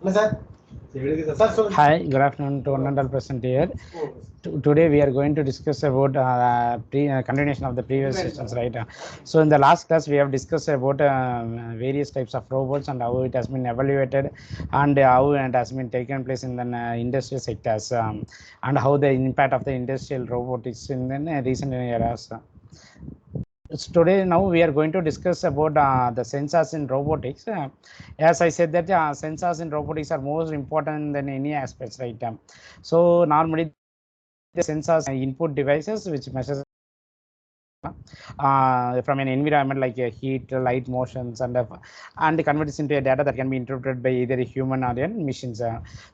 Hi, good afternoon to one and all present here. Today we are going to discuss about continuation of the previous sessions, right? So in the last class we have discussed about various types of robots and how it has been evaluated and how it has been taken place in the industrial sectors and how the impact of the industrial robotics in the recent eras. So today now we are going to discuss about the sensors in robotics. As I said that sensors in robotics are more important than any aspects, right? So normally the sensors input devices which measures from an environment like heat, light, motions, and converts into a data that can be interpreted by either a human or a machines.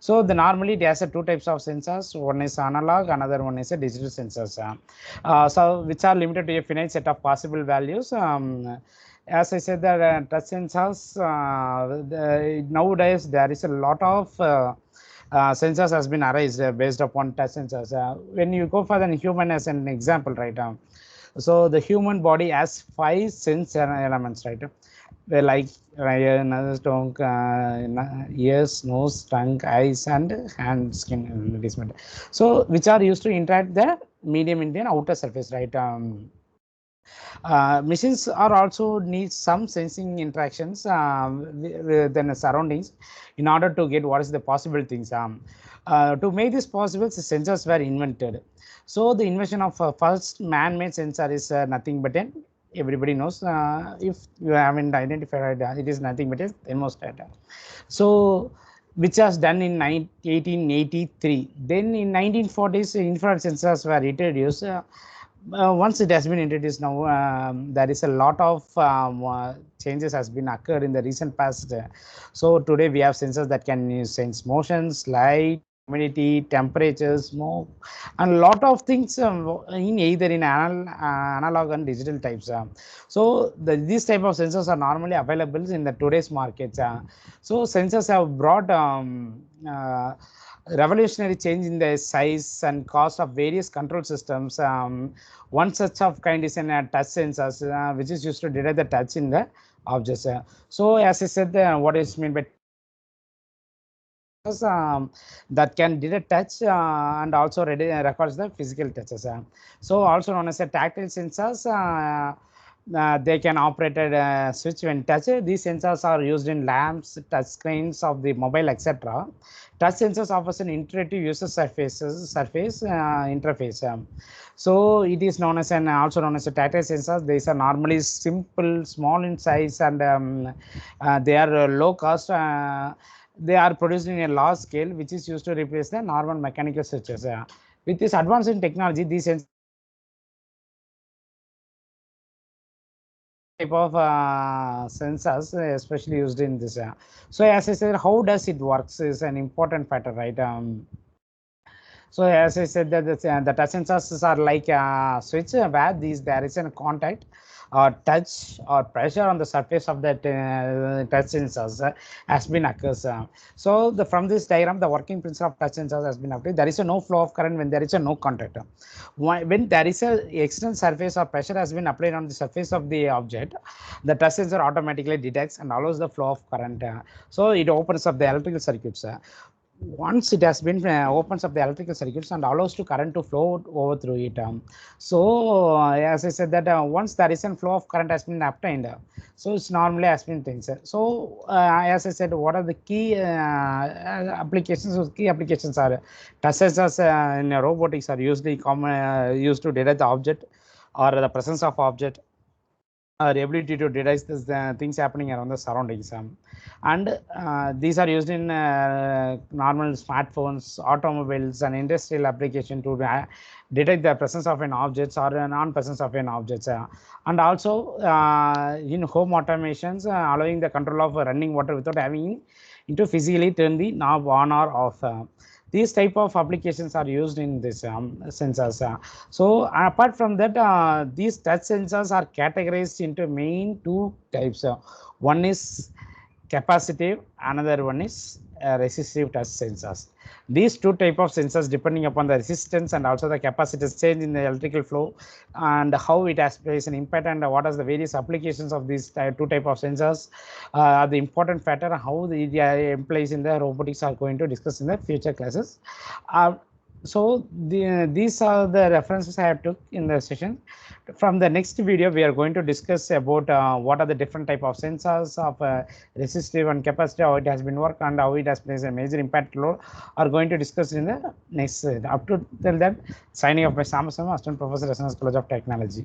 So the normally there's two types of sensors. One is analog, another one is a digital sensors. So which are limited to a finite set of possible values. As I said, that touch sensors nowadays there is a lot of sensors has been arranged based upon touch sensors. When you go for the human as an example, right? So the human body has 5 sense elements, right? They like nose, tongue, ears, nose, tongue, eyes, and hand, skin. So which are used to interact the medium in the outer surface, right? Machines are also need some sensing interactions with the surroundings in order to get what is the possible things. To make this possible, the sensors were invented. So the invention of first man-made sensor is nothing but an everybody knows. If you haven't identified it is nothing but a thermostat. So which was done in 1883. Then in 1940s, infrared sensors were introduced. Once it has been introduced now, there is a lot of changes has been occurred in the recent past. So today we have sensors that can sense motions, light, humidity, temperature, smoke, and a lot of things in either in analog and digital types. So these type of sensors are normally available in the today's markets. So sensors have brought revolutionary change in the size and cost of various control systems. One such of kind is in a touch sensors, which is used to detect the touch in the objects. So as I said, what is meant by that can detect touch and also records the physical touches. So also known as a tactile sensors. They can operate a switch when touched. These sensors are used in lamps, touch screens of the mobile, etc. Touch sensors offers an intuitive user surface interface. So it is known as also known as a tactile sensors. These are normally simple, small in size, and they are low cost. They are produced in a large scale, which is used to replace the normal mechanical switches. With this advance in technology, these sensors type of sensors especially used in this. So as I said, how does it works is an important factor, right? So as I said that the touch sensors are like a switch where there is a contact or touch or pressure on the surface of that touch sensors has been occurs. So from this diagram, the working principle of touch sensors has been applied. There is a no flow of current when there is a no contact. When there is a external surface or pressure has been applied on the surface of the object, the touch sensor automatically detects and allows the flow of current. So it opens up the electrical circuits. Once it has been opens up the electrical circuits and allows to current to flow over through it. So as I said that once there is a flow of current has been obtained, so it's normally has been things. So as I said, what are the key applications? So key applications are touch sensors in robotics are usually used to detect the object or the presence of object, our ability to detect this, things happening around the surroundings. And these are used in normal smartphones, automobiles, and industrial application to detect the presence of an object or a non-presence of an object. And also in home automations, allowing the control of running water without having to physically turn the knob on or off. These type of applications are used in this sensors. So apart from that, these touch sensors are categorized into main two types. One is capacitive, another one is resistive touch sensors. These two type of sensors, depending upon the resistance and also the capacitance change in the electrical flow and how it has plays an impact, and what are the various applications of these two type of sensors, the important factor how the employees in the robotics are going to discuss in the future classes. So these are the references I have took in the session. From the next video, we are going to discuss about what are the different type of sensors of resistive and capacitive, how it has been worked and how it has plays a major impact role. Are going to discuss in the next. Up to till then, signing off by Samasama, Assistant Professor, SNS College of Technology.